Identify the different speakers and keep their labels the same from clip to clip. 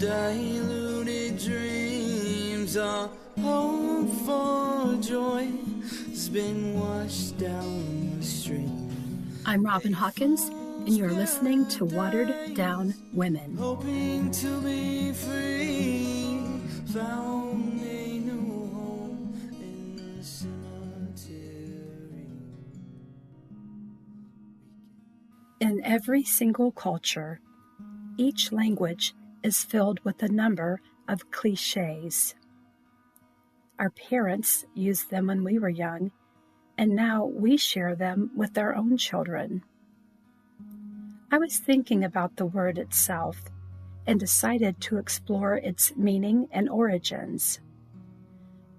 Speaker 1: Diluted dreams are hope for joy has been washed down the stream.
Speaker 2: I'm Robin Hawkins, and you're listening to Watered Down Women.
Speaker 1: Hoping to be free, found a new home in the cemetery.
Speaker 2: In every single culture, each language is filled with a number of cliches. Our parents used them when we were young, and now we share them with our own children. I was thinking about the word itself and decided to explore its meaning and origins.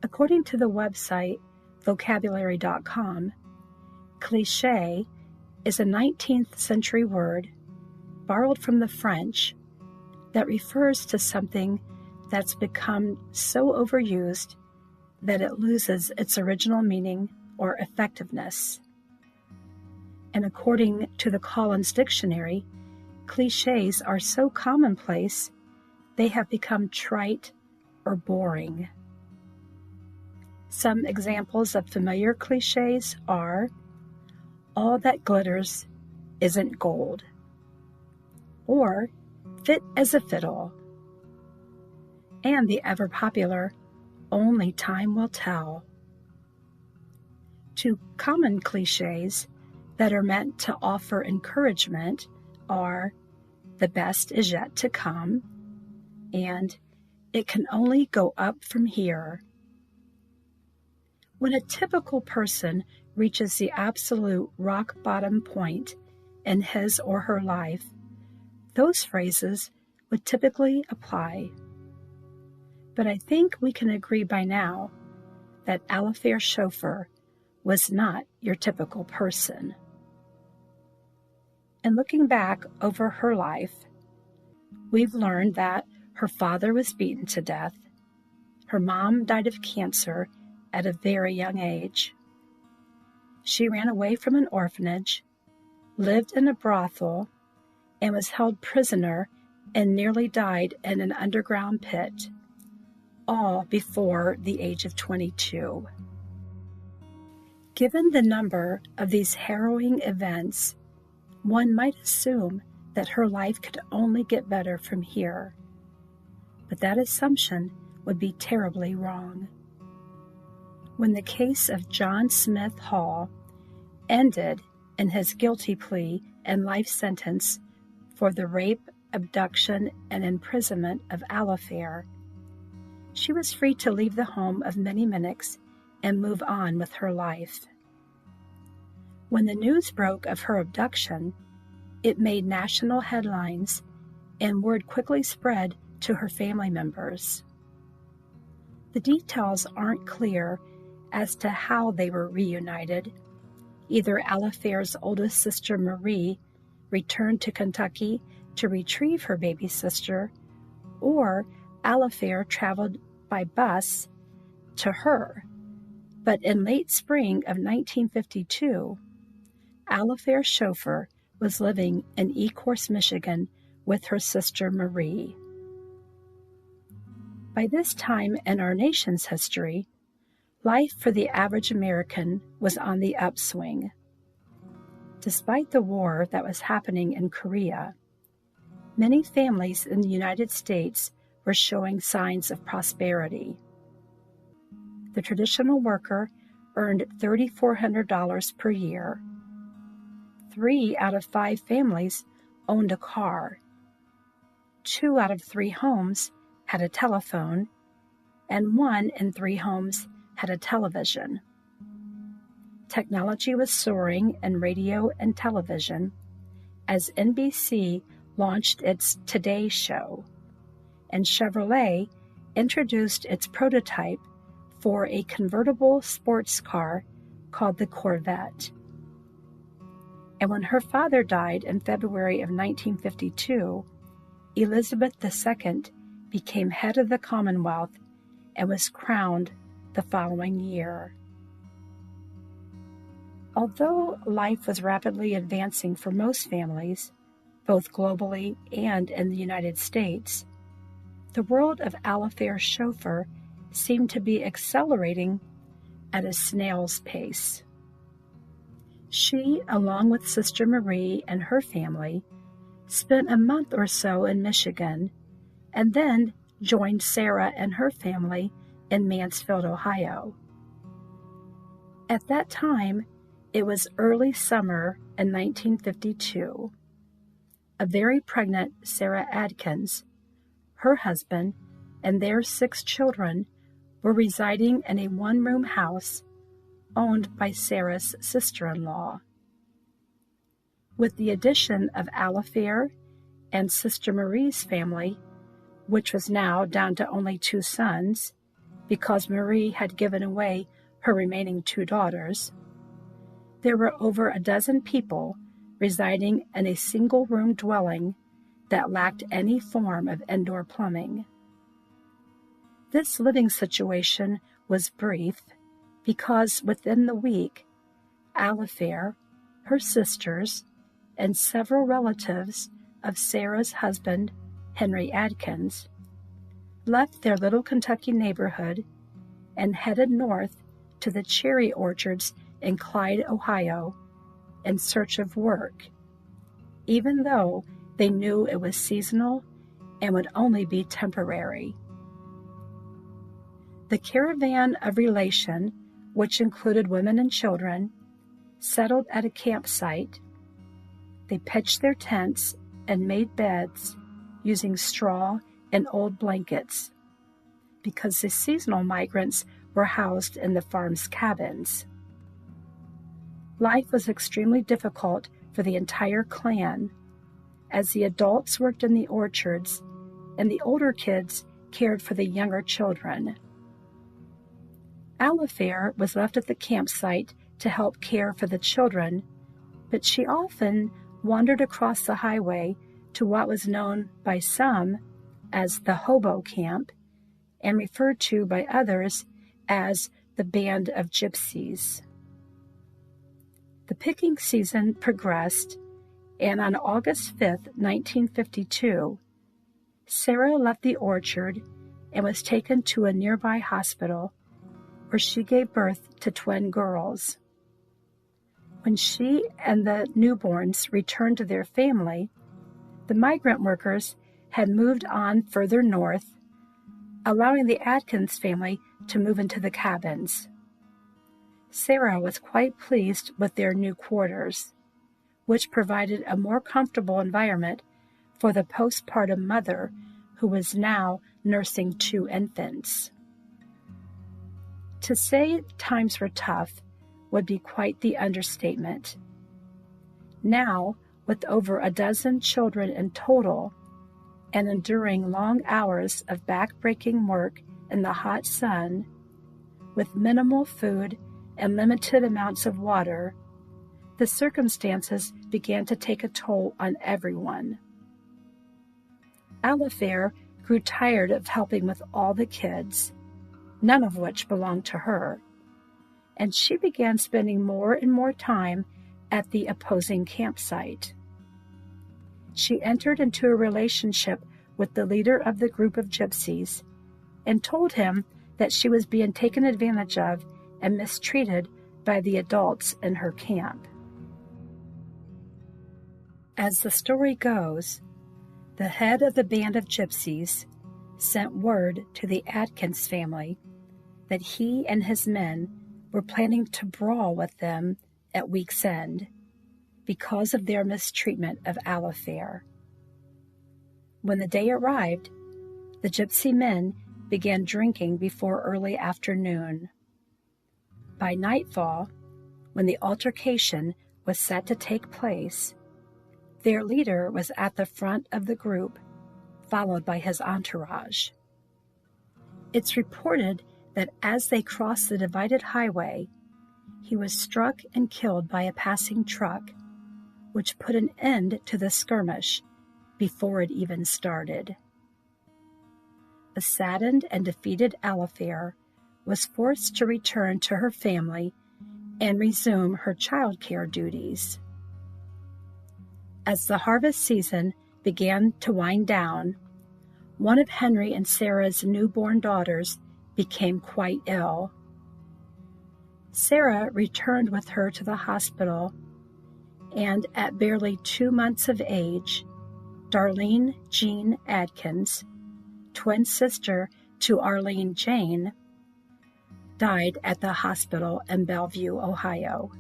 Speaker 2: According to the website vocabulary.com, cliché is a 19th century word borrowed from the French that refers to something that's become so overused that it loses its original meaning or effectiveness. And according to the Collins Dictionary, cliches are so commonplace they have become trite or boring. Some examples of familiar cliches are, all that glitters isn't gold, or fit as a fiddle, and the ever-popular only time will tell. Two common cliches that are meant to offer encouragement are the best is yet to come and it can only go up from here. When a typical person reaches the absolute rock bottom point in his or her life, those phrases would typically apply. But I think we can agree by now that Alifair Chauffeur was not your typical person. And looking back over her life, we've learned that her father was beaten to death, her mom died of cancer at a very young age, she ran away from an orphanage, lived in a brothel, and was held prisoner and nearly died in an underground pit, all before the age of 22. Given the number of these harrowing events, one might assume that her life could only get better from here. But that assumption would be terribly wrong. When the case of John Smith Hall ended in his guilty plea and life sentence for the rape, abduction, and imprisonment of Alifair, she was free to leave the home of many Minnicks and move on with her life. When the news broke of her abduction, it made national headlines, and word quickly spread to her family members. The details aren't clear as to how they were reunited. Either Alifair's oldest sister, Marie, returned to Kentucky to retrieve her baby sister, or Alifair traveled by bus to her. But in late spring of 1952, Alifair Chauffeur was living in Ecorse, Michigan with her sister Marie. By this time in our nation's history, life for the average American was on the upswing. Despite the war that was happening in Korea, many families in the United States were showing signs of prosperity. The traditional worker earned $3,400 per year. 3 out of 5 families owned a car. 2 out of 3 homes had a telephone, and 1 in 3 homes had a television. Technology was soaring in radio and television as NBC launched its Today Show, and Chevrolet introduced its prototype for a convertible sports car called the Corvette. And when her father died in February of 1952, Elizabeth II became head of the Commonwealth and was crowned the following year. Although life was rapidly advancing for most families, both globally and in the United States, The world of Alifair's chauffeur seemed to be accelerating at a snail's pace. She, along with Sister Marie and her family, spent a month or so in Michigan and then joined Sarah and her family in Mansfield, Ohio. At that time, it was early summer in 1952. A very pregnant Sarah Adkins, her husband, and their 6 children were residing in a one-room house owned by Sarah's sister-in-law. With the addition of Alifair and Sister Marie's family, which was now down to only 2 sons, because Marie had given away her remaining 2 daughters, there were over a dozen people residing in a single-room dwelling that lacked any form of indoor plumbing. This living situation was brief because within the week, Alifair, her sisters, and several relatives of Sarah's husband, Henry Adkins, left their little Kentucky neighborhood and headed north to the cherry orchards in Clyde, Ohio, in search of work, even though they knew it was seasonal and would only be temporary. The caravan of relation, which included women and children, settled at a campsite. They pitched their tents and made beds using straw and old blankets, because the seasonal migrants were housed in the farm's cabins. Life was extremely difficult for the entire clan, as the adults worked in the orchards and the older kids cared for the younger children. Alifair was left at the campsite to help care for the children, but she often wandered across the highway to what was known by some as the hobo camp and referred to by others as the Band of Gypsies. The picking season progressed, and on August 5, 1952, Sarah left the orchard and was taken to a nearby hospital where she gave birth to twin girls. When she and the newborns returned to their family, the migrant workers had moved on further north, allowing the Adkins family to move into the cabins. Sarah was quite pleased with their new quarters, which provided a more comfortable environment for the postpartum mother who was now nursing 2 infants. To say times were tough would be quite the understatement. Now, with over a dozen children in total, and enduring long hours of back-breaking work in the hot sun, with minimal food and limited amounts of water, the circumstances began to take a toll on everyone. Alifair grew tired of helping with all the kids, none of which belonged to her, and she began spending more and more time at the opposing campsite. She entered into a relationship with the leader of the group of gypsies and told him that she was being taken advantage of and mistreated by the adults in her camp. As the story goes, the head of the Band of Gypsies sent word to the Adkins family that he and his men were planning to brawl with them at week's end because of their mistreatment of Alifair. When the day arrived, the gypsy men began drinking before early afternoon. By nightfall, when the altercation was set to take place, their leader was at the front of the group, followed by his entourage. It's reported that as they crossed the divided highway, he was struck and killed by a passing truck, which put an end to the skirmish before it even started. A saddened and defeated Alifair was forced to return to her family and resume her childcare duties. As the harvest season began to wind down, one of Henry and Sarah's newborn daughters became quite ill. Sarah returned with her to the hospital, and at barely 2 months of age, Darlene Jean Adkins, twin sister to Arlene Jane, died at the hospital in Bellevue, Ohio.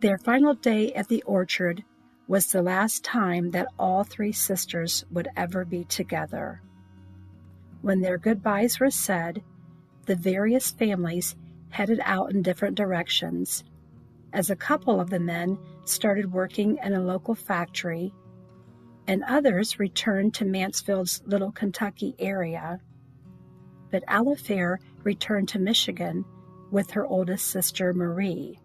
Speaker 2: Their final day at the orchard was the last time that all three sisters would ever be together. When their goodbyes were said, the various families headed out in different directions, as a couple of the men started working in a local factory, and others returned to Mansfield's Little Kentucky area. But Alifair returned to Michigan with her oldest sister, Marie.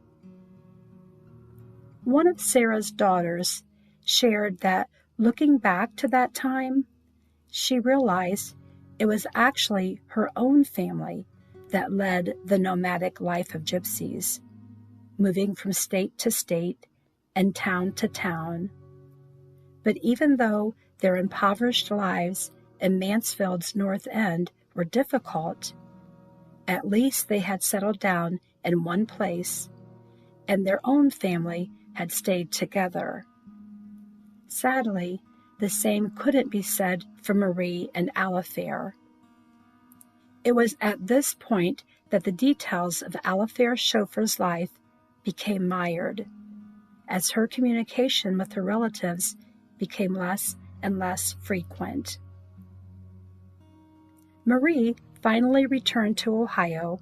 Speaker 2: One of Sarah's daughters shared that, looking back to that time, she realized it was actually her own family that led the nomadic life of gypsies, moving from state to state and town to town. But even though their impoverished lives in Mansfield's North End were difficult, at least they had settled down in one place, and their own family had stayed together. Sadly, the same couldn't be said for Marie and Alifair. It was at this point that the details of Alifair's chauffeur's life became mired, as her communication with her relatives became less and less frequent. Marie finally returned to Ohio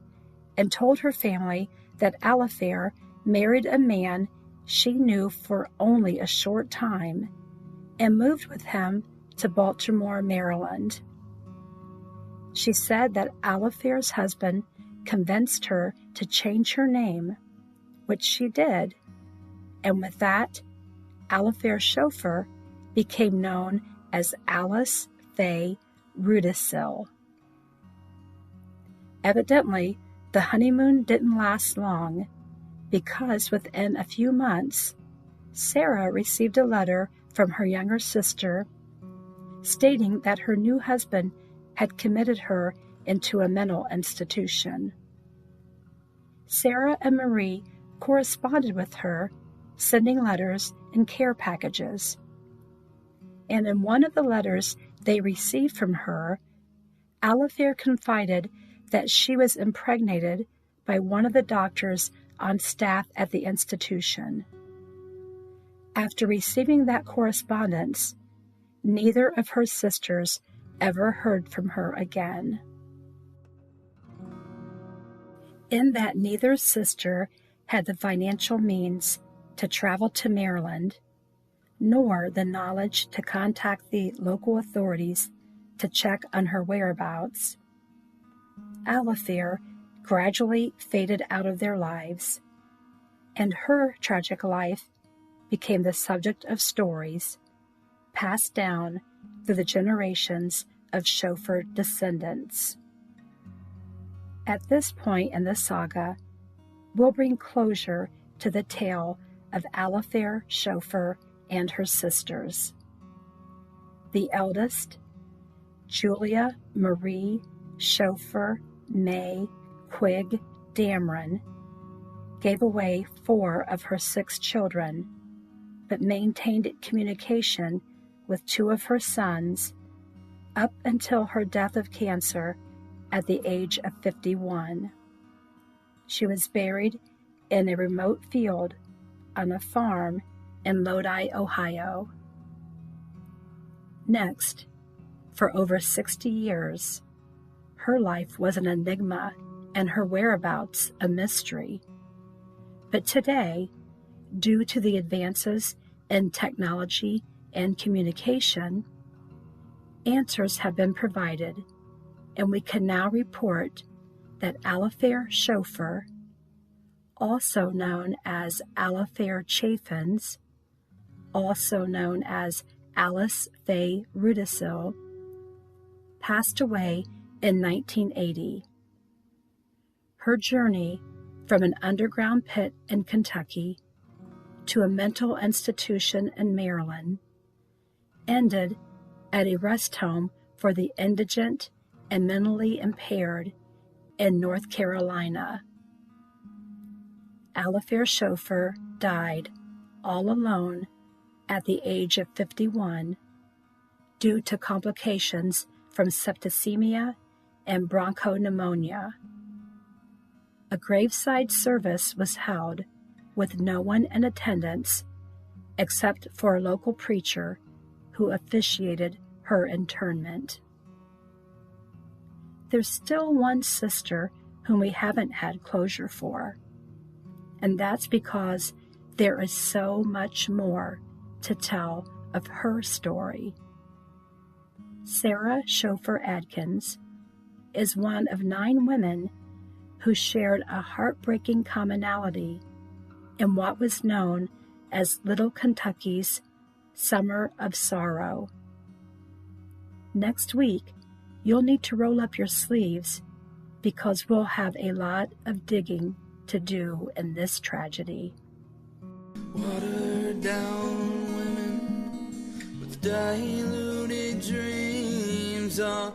Speaker 2: and told her family that Alifair married a man she knew for only a short time and moved with him to Baltimore, Maryland. She said that Alifair's husband convinced her to change her name, which she did, and with that, Alifair's chauffeur became known as Alice Faye Rudisill. Evidently, the honeymoon didn't last long, because within a few months, Sarah received a letter from her younger sister stating that her new husband had committed her into a mental institution. Sarah and Marie corresponded with her, sending letters and care packages. And in one of the letters they received from her, Alifair confided that she was impregnated by one of the doctors on staff at the institution. After receiving that correspondence, neither of her sisters ever heard from her again. In that neither sister had the financial means to travel to Maryland, nor the knowledge to contact the local authorities to check on her whereabouts, Alifair gradually faded out of their lives, and her tragic life became the subject of stories passed down through the generations of chauffeur descendants. At this point in the saga, we'll bring closure to the tale of Alifair chauffeur and her sisters. The eldest, Julia Marie chauffeur May Quigg Dameron, gave away 4 of her 6 children, but maintained communication with 2 of her sons up until her death of cancer at the age of 51. She was buried in a remote field on a farm in Lodi, Ohio. Next, for over 60 years, her life was an enigma and her whereabouts a mystery. But today, due to the advances in technology and communication, answers have been provided, and we can now report that Alifair chauffeur, also known as Alifair Chaffins, also known as Alice Faye Rudisill, passed away in 1980. Her journey from an underground pit in Kentucky to a mental institution in Maryland ended at a rest home for the indigent and mentally impaired in North Carolina. Alifair Chauffeur died all alone at the age of 51 due to complications from septicemia and bronchopneumonia. A graveside service was held with no one in attendance except for a local preacher who officiated her interment. There's still one sister whom we haven't had closure for, and that's because there is so much more to tell of her story. Sarah Chauffeur Adkins is one of 9 women who shared a heartbreaking commonality in what was known as Little Kentucky's Summer of Sorrow. Next week, you'll need to roll up your sleeves because we'll have a lot of digging to do in this tragedy.
Speaker 1: Watered down women with diluted dreams are